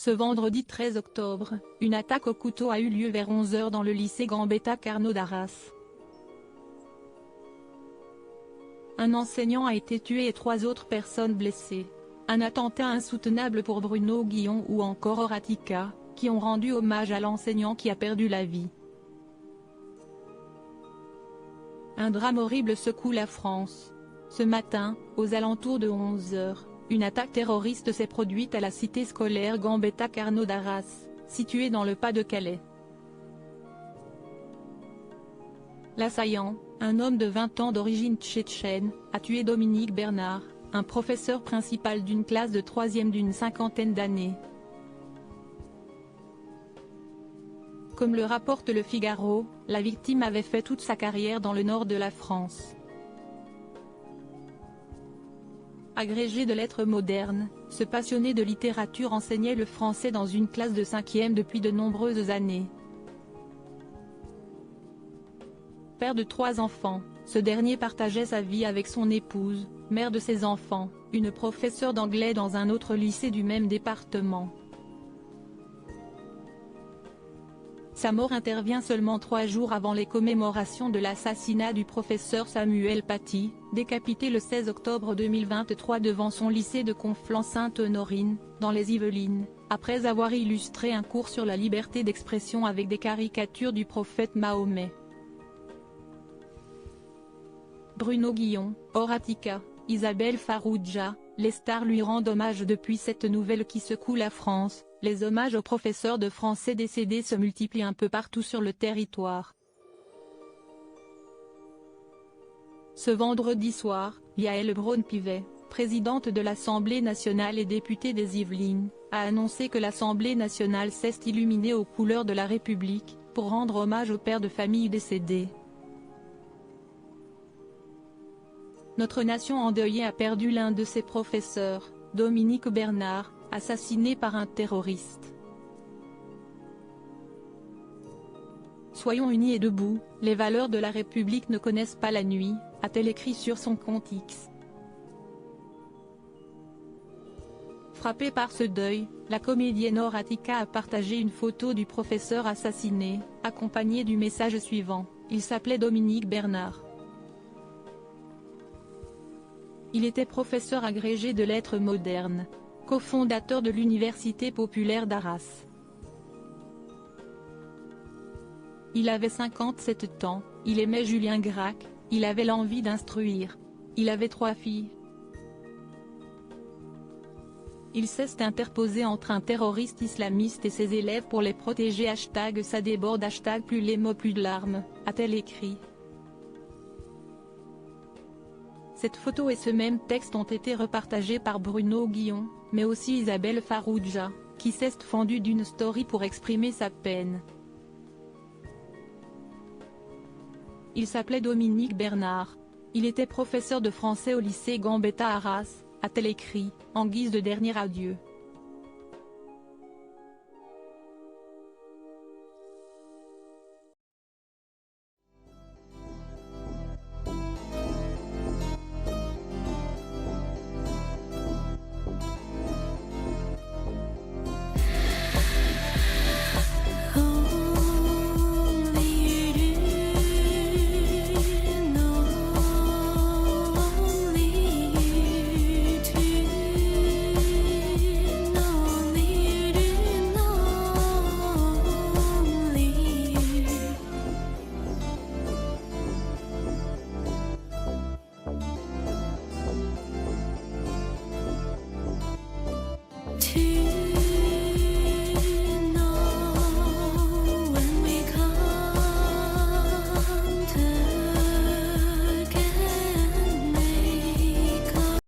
Ce vendredi 13 octobre, une attaque au couteau a eu lieu vers 11 h dans le lycée Gambetta Carnot d'Arras. Un enseignant a été tué et 3 autres personnes blessées. Un attentat insoutenable pour Bruno Guillon ou encore Horatika, qui ont rendu hommage à l'enseignant qui a perdu la vie. Un drame horrible secoue la France. Ce matin, aux alentours de 11 h, une attaque terroriste s'est produite à la cité scolaire Gambetta Carnot d'Arras, située dans le Pas-de-Calais. L'assaillant, un homme de 20 ans d'origine tchétchène, a tué Dominique Bernard, un professeur principal d'une classe de 3e d'une cinquantaine d'années. Comme le rapporte Le Figaro, la victime avait fait toute sa carrière dans le nord de la France. Agrégé de lettres modernes, ce passionné de littérature enseignait le français dans une classe de 5e depuis de nombreuses années. Père de 3 enfants, ce dernier partageait sa vie avec son épouse, mère de ses enfants, une professeure d'anglais dans un autre lycée du même département. Sa mort intervient seulement 3 jours avant les commémorations de l'assassinat du professeur Samuel Paty, décapité le 16 octobre 2023 devant son lycée de Conflans-Sainte-Honorine, dans les Yvelines, après avoir illustré un cours sur la liberté d'expression avec des caricatures du prophète Mahomet. Bruno Guillon, Horatika, Isabelle Farrugia, les stars lui rendent hommage depuis cette nouvelle qui secoue la France. Les hommages aux professeurs de français décédés se multiplient un peu partout sur le territoire. Ce vendredi soir, Yaël Braun-Pivet, présidente de l'Assemblée nationale et députée des Yvelines, a annoncé que l'Assemblée nationale s'est illuminée aux couleurs de la République, pour rendre hommage aux pères de famille décédés. Notre nation endeuillée a perdu l'un de ses professeurs, Dominique Bernard, assassiné par un terroriste. Soyons unis et debout, les valeurs de la République ne connaissent pas la nuit, a-t-elle écrit sur son compte X. Frappée par ce deuil, la comédienne Horatika a partagé une photo du professeur assassiné, accompagnée du message suivant: il s'appelait Dominique Bernard. Il était professeur agrégé de lettres modernes, cofondateur de l'Université populaire d'Arras. Il avait 57 ans, il aimait Julien Gracq, il avait l'envie d'instruire. Il avait 3 filles. Il s'est interposé entre un terroriste islamiste et ses élèves pour les protéger. Ça déborde. Plus les mots plus de larmes, a-t-elle écrit. Cette photo et ce même texte ont été repartagés par Bruno Guillon, mais aussi Isabelle Farrugia, qui s'est fendue d'une story pour exprimer sa peine. Il s'appelait Dominique Bernard. Il était professeur de français au lycée Gambetta Arras, a-t-elle écrit, en guise de dernier adieu.